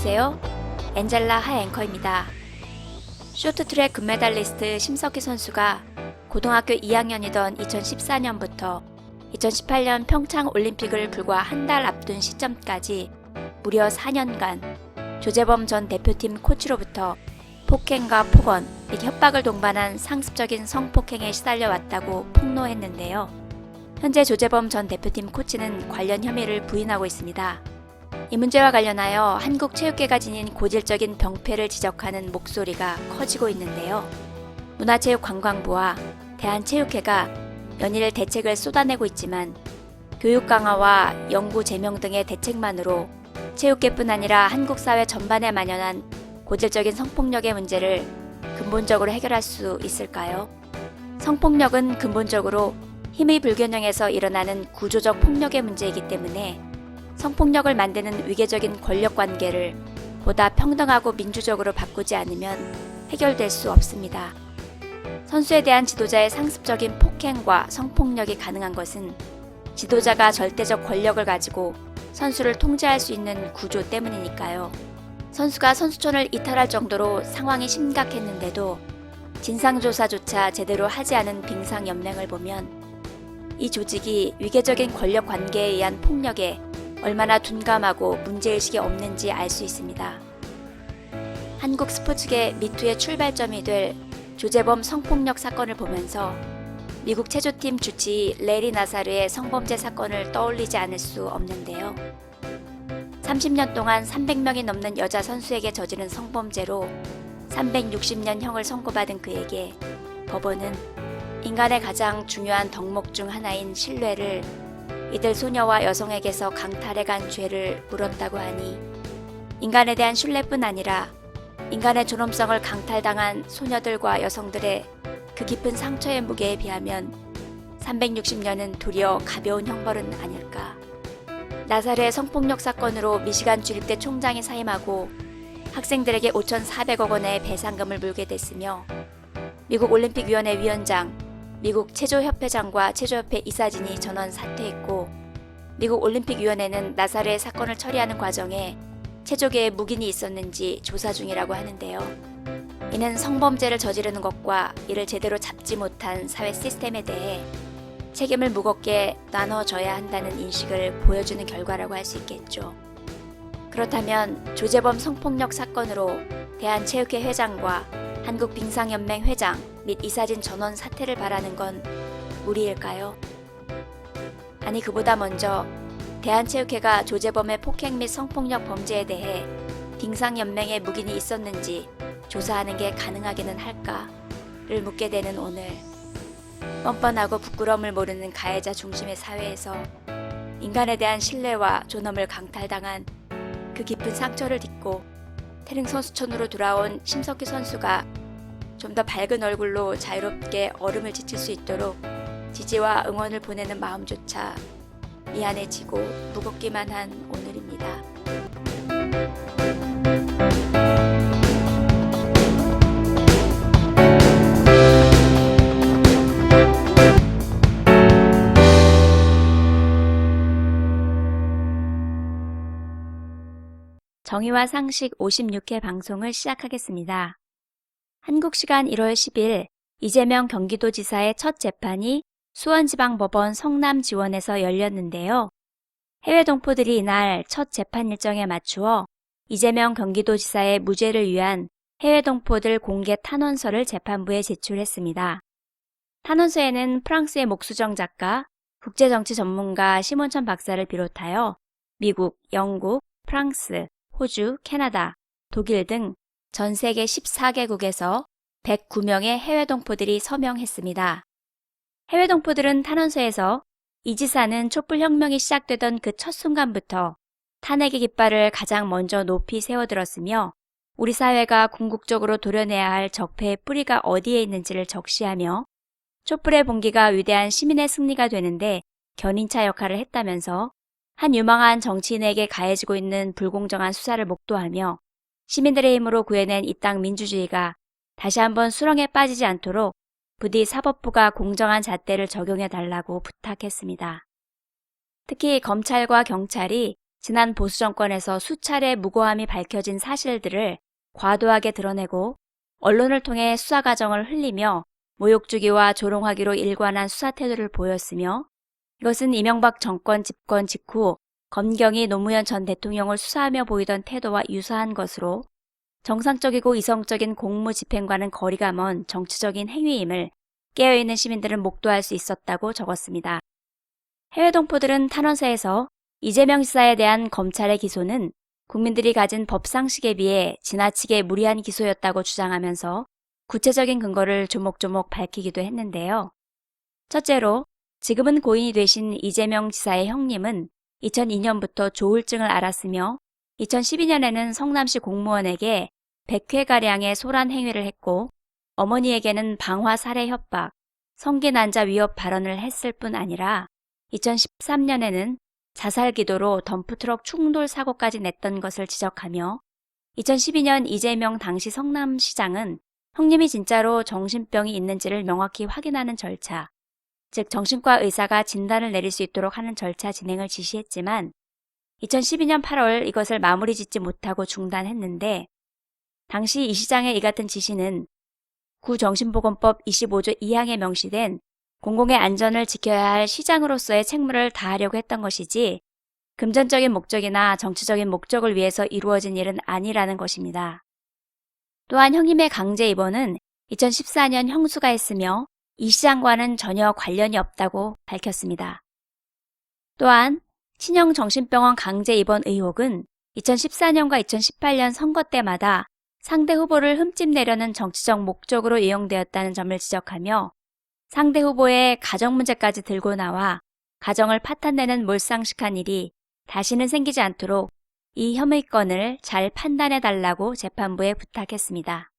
안녕하세요. 엔젤라 하 앵커입니다. 쇼트트랙 금메달리스트 심석희 선수가 고등학교 2학년이던 2014년부터 2018년 평창 올림픽을 불과 한 달 앞둔 시점까지 무려 4년간 조재범 전 대표팀 코치로부터 폭행과 폭언, 협박을 동반한 상습적인 성폭행에 시달려 왔다고 폭로했는데요. 현재 조재범 전 대표팀 코치는 관련 혐의를 부인하고 있습니다. 이 문제와 관련하여 한국체육계가 지닌 고질적인 병폐를 지적하는 목소리가 커지고 있는데요. 문화체육관광부와 대한체육회가 연일 대책을 쏟아내고 있지만 교육 강화와 연구 제명 등의 대책만으로 체육계뿐 아니라 한국 사회 전반에 만연한 고질적인 성폭력의 문제를 근본적으로 해결할 수 있을까요? 성폭력은 근본적으로 힘의 불균형에서 일어나는 구조적 폭력의 문제이기 때문에 성폭력을 만드는 위계적인 권력관계를 보다 평등하고 민주적으로 바꾸지 않으면 해결될 수 없습니다. 선수에 대한 지도자의 상습적인 폭행과 성폭력이 가능한 것은 지도자가 절대적 권력을 가지고 선수를 통제할 수 있는 구조 때문이니까요. 선수가 선수촌을 이탈할 정도로 상황이 심각했는데도 진상조사조차 제대로 하지 않은 빙상연맹을 보면 이 조직이 위계적인 권력 관계에 의한 폭력에 얼마나 둔감하고 문제의식이 없는지 알 수 있습니다. 한국 스포츠계 미투의 출발점이 될 조재범 성폭력 사건을 보면서 미국 체조팀 주치의 레리 나사르의 성범죄 사건을 떠올리지 않을 수 없는데요. 30년 동안 300명이 넘는 여자 선수에게 저지른 성범죄로 360년형을 선고받은 그에게 법원은 인간의 가장 중요한 덕목 중 하나인 신뢰를 이들 소녀와 여성에게서 강탈해간 죄를 물었다고 하니 인간에 대한 신뢰뿐 아니라 인간의 존엄성을 강탈당한 소녀들과 여성들의 그 깊은 상처의 무게에 비하면 360년은 도리어 가벼운 형벌은 아닐까. 나사르의 성폭력 사건으로 미시간 주립대 총장이 사임하고 학생들에게 5,400억 원의 배상금을 물게 됐으며 미국 올림픽위원회 위원장, 미국 체조협회장과 체조협회 이사진이 전원 사퇴했고 미국 올림픽위원회는 나사르의 사건을 처리하는 과정에 체조계에 묵인이 있었는지 조사 중이라고 하는데요. 이는 성범죄를 저지르는 것과 이를 제대로 잡지 못한 사회 시스템에 대해 책임을 무겁게 나눠져야 한다는 인식을 보여주는 결과라고 할 수 있겠죠. 그렇다면 조재범 성폭력 사건으로 대한체육회 회장과 한국빙상연맹 회장 및 이사진 전원 사퇴를 바라는 건 무리일까요? 아니 그보다 먼저 대한체육회가 조재범의 폭행 및 성폭력 범죄에 대해 빙상연맹에 묵인이 있었는지 조사하는 게 가능하기는 할까를 묻게 되는 오늘, 뻔뻔하고 부끄러움을 모르는 가해자 중심의 사회에서 인간에 대한 신뢰와 존엄을 강탈당한 그 깊은 상처를 딛고 태릉 선수촌으로 돌아온 심석희 선수가 좀 더 밝은 얼굴로 자유롭게 얼음을 지칠 수 있도록 지지와 응원을 보내는 마음조차 미안해지고 무겁기만 한 오늘입니다. 정의와 상식 56회 방송을 시작하겠습니다. 한국 시간 1월 10일 이재명 경기도지사의 첫 재판이 수원지방법원 성남지원에서 열렸는데요. 해외 동포들이 이날 첫 재판 일정에 맞추어 이재명 경기도지사의 무죄를 위한 해외 동포들 공개 탄원서를 재판부에 제출했습니다. 탄원서에는 프랑스의 목수정 작가, 국제정치 전문가 심원천 박사를 비롯하여 미국, 영국, 프랑스, 호주, 캐나다, 독일 등 전 세계 14개국에서 109명의 해외 동포들이 서명했습니다. 해외 동포들은 탄원서에서 이 지사는 촛불혁명이 시작되던 그 첫 순간부터 탄핵의 깃발을 가장 먼저 높이 세워들었으며 우리 사회가 궁극적으로 도려내야 할 적폐의 뿌리가 어디에 있는지를 적시하며 촛불의 봉기가 위대한 시민의 승리가 되는데 견인차 역할을 했다면서 한 유망한 정치인에게 가해지고 있는 불공정한 수사를 목도하며 시민들의 힘으로 구해낸 이 땅 민주주의가 다시 한번 수렁에 빠지지 않도록 부디 사법부가 공정한 잣대를 적용해 달라고 부탁했습니다. 특히 검찰과 경찰이 지난 보수 정권에서 수차례 무고함이 밝혀진 사실들을 과도하게 드러내고 언론을 통해 수사 과정을 흘리며 모욕 주기와 조롱하기로 일관한 수사 태도를 보였으며 이것은 이명박 정권 집권 직후 검경이 노무현 전 대통령을 수사하며 보이던 태도와 유사한 것으로 정상적이고 이성적인 공무 집행과는 거리가 먼 정치적인 행위임을 깨어있는 시민들은 목도할 수 있었다고 적었습니다. 해외 동포들은 탄원서에서 이재명 지사에 대한 검찰의 기소는 국민들이 가진 법상식에 비해 지나치게 무리한 기소였다고 주장하면서 구체적인 근거를 조목조목 밝히기도 했는데요. 첫째로 지금은 고인이 되신 이재명 지사의 형님은 2002년부터 조울증을 앓았으며 2012년에는 성남시 공무원에게 100회가량의 소란 행위를 했고 어머니에게는 방화 살해 협박, 성기 난자 위협 발언을 했을 뿐 아니라 2013년에는 자살 기도로 덤프트럭 충돌 사고까지 냈던 것을 지적하며 2012년 이재명 당시 성남시장은 형님이 진짜로 정신병이 있는지를 명확히 확인하는 절차, 즉 정신과 의사가 진단을 내릴 수 있도록 하는 절차 진행을 지시했지만 2012년 8월 이것을 마무리 짓지 못하고 중단했는데 당시 이 시장의 이 같은 지시는 구정신보건법 25조 2항에 명시된 공공의 안전을 지켜야 할 시장으로서의 책무를 다하려고 했던 것이지 금전적인 목적이나 정치적인 목적을 위해서 이루어진 일은 아니라는 것입니다. 또한 형님의 강제 입원은 2014년 형수가 했으며 이 시장과는 전혀 관련이 없다고 밝혔습니다. 또한 친형 정신병원 강제 입원 의혹은 2014년과 2018년 선거 때마다 상대 후보를 흠집내려는 정치적 목적으로 이용되었다는 점을 지적하며 상대 후보의 가정 문제까지 들고 나와 가정을 파탄내는 몰상식한 일이 다시는 생기지 않도록 이 혐의건을 잘 판단해달라고 재판부에 부탁했습니다.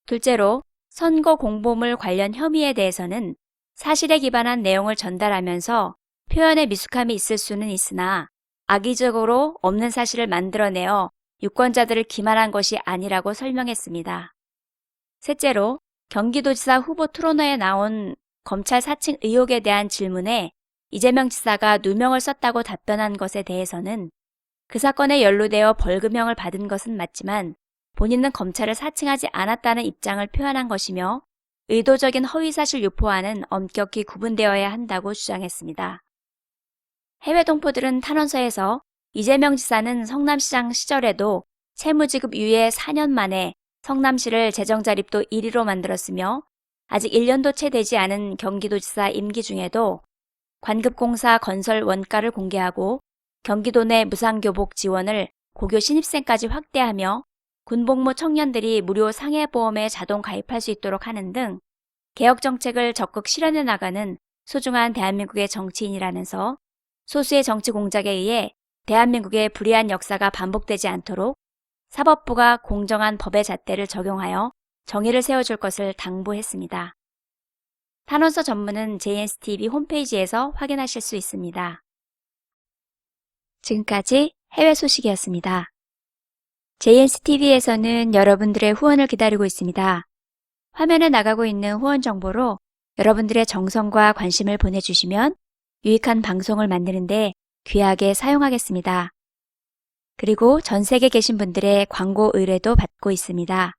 둘째로 선거 공보물 관련 혐의에 대해서는 사실에 기반한 내용을 전달하면서 표현에 미숙함이 있을 수는 있으나 악의적으로 없는 사실을 만들어내어 유권자들을 기만한 것이 아니라고 설명했습니다. 셋째로 경기도지사 후보 토론회에 나온 검찰 사칭 의혹에 대한 질문에 이재명 지사가 누명을 썼다고 답변한 것에 대해서는 그 사건에 연루되어 벌금형을 받은 것은 맞지만 본인은 검찰을 사칭하지 않았다는 입장을 표현한 것이며 의도적인 허위사실 유포와는 엄격히 구분되어야 한다고 주장했습니다. 해외 동포들은 탄원서에서 이재명 지사는 성남시장 시절에도 채무지급 이후에 4년 만에 성남시를 재정자립도 1위로 만들었으며 아직 1년도 채 되지 않은 경기도지사 임기 중에도 관급공사 건설 원가를 공개하고 경기도 내 무상교복 지원을 고교 신입생까지 확대하며 군복무 청년들이 무료 상해보험에 자동 가입할 수 있도록 하는 등 개혁정책을 적극 실현해 나가는 소중한 대한민국의 정치인이라면서 소수의 정치 공작에 의해 대한민국의 불의한 역사가 반복되지 않도록 사법부가 공정한 법의 잣대를 적용하여 정의를 세워줄 것을 당부했습니다. 탄원서 전문은 JNCTV 홈페이지에서 확인하실 수 있습니다. 지금까지 해외 소식이었습니다. JNCTV에서는 여러분들의 후원을 기다리고 있습니다. 화면에 나가고 있는 후원 정보로 여러분들의 정성과 관심을 보내주시면 유익한 방송을 만드는데 귀하게 사용하겠습니다. 그리고 전 세계에 계신 분들의 광고 의뢰도 받고 있습니다.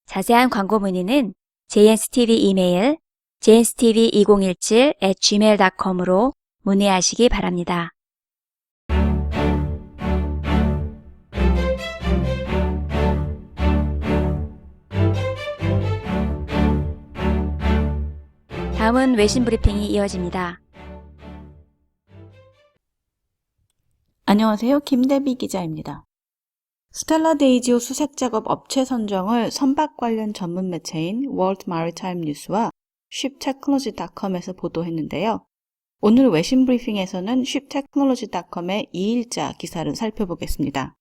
자세한 광고 문의는 JNCTV 이메일 jnctv2017@gmail.com으로 문의하시기 바랍니다. 다음은 외신 브리핑이 이어집니다. 안녕하세요. 김대비 기자입니다. 스텔라 데이지호 수색작업 업체 선정을 선박 관련 전문 매체인 월드 마리타임 뉴스와 shiptechnology.com에서 보도했는데요. 오늘 외신 브리핑에서는 shiptechnology.com의 2일자 기사를 살펴보겠습니다.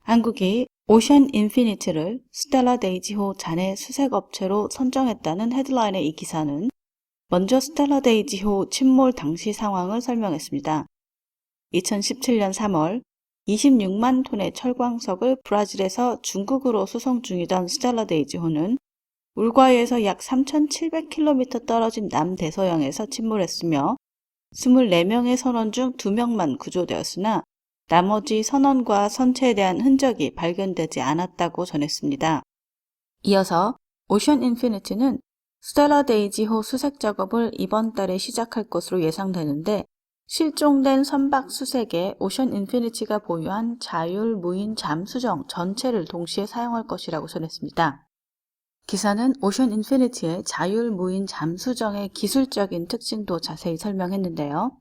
한국이 오션 인피니티를 스텔라 데이지호 잔해 수색업체로 선정했다는 헤드라인의 이 기사는 먼저 스텔라 데이지호 침몰 당시 상황을 설명했습니다. 2017년 3월 26만 톤의 철광석을 브라질에서 중국으로 수송 중이던 스텔라 데이지호는 울과이에서 약 3,700km 떨어진 남대서양에서 침몰했으며 24명의 선원 중 2명만 구조되었으나 나머지 선원과 선체에 대한 흔적이 발견되지 않았다고 전했습니다. 이어서 오션 인피니티는 스텔라 데이지호 수색 작업을 이번 달에 시작할 것으로 예상되는데 실종된 선박 수색에 오션 인피니티가 보유한 자율 무인 잠수정 전체를 동시에 사용할 것이라고 전했습니다. 기사는 오션 인피니티의 자율 무인 잠수정의 기술적인 특징도 자세히 설명했는데요.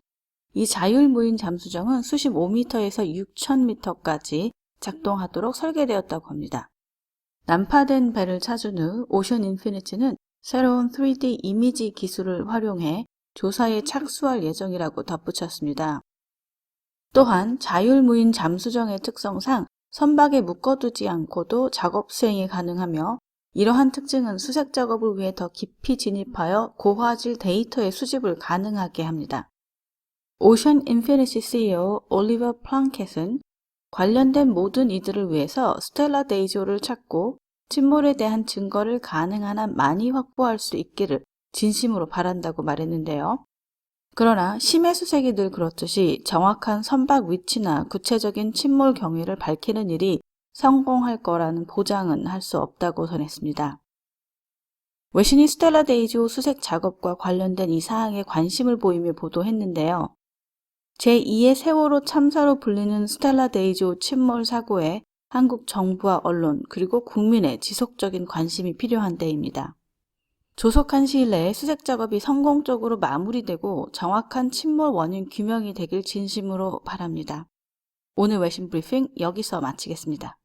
이 자율 무인 잠수정은 수십 5m에서 6,000m까지 작동하도록 설계되었다고 합니다. 난파된 배를 찾은 후 오션 인피니티는 새로운 3D 이미지 기술을 활용해 조사에 착수할 예정이라고 덧붙였습니다. 또한 자율무인 잠수정의 특성상 선박에 묶어두지 않고도 작업 수행이 가능하며 이러한 특징은 수색 작업을 위해 더 깊이 진입하여 고화질 데이터의 수집을 가능하게 합니다. 오션 인피니티 CEO 올리버 플랑켓은 관련된 모든 이들을 위해서 스텔라 데이지호를 찾고 침몰에 대한 증거를 가능한 한 많이 확보할 수 있기를 진심으로 바란다고 말했는데요. 그러나 심해 수색이 늘 그렇듯이 정확한 선박 위치나 구체적인 침몰 경위를 밝히는 일이 성공할 거라는 보장은 할 수 없다고 전했습니다. 외신이 스텔라 데이지호 수색 작업과 관련된 이 사항에 관심을 보이며 보도했는데요. 제2의 세월호 참사로 불리는 스텔라 데이지호 침몰 사고에 한국 정부와 언론 그리고 국민의 지속적인 관심이 필요한 때입니다. 조속한 시일 내에 수색 작업이 성공적으로 마무리되고 정확한 침몰 원인 규명이 되길 진심으로 바랍니다. 오늘 외신 브리핑 여기서 마치겠습니다.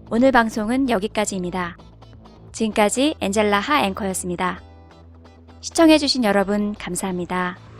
오늘 방송은 여기까지입니다. 지금까지 엔젤라 하 앵커였습니다. 시청해주신 여러분 감사합니다.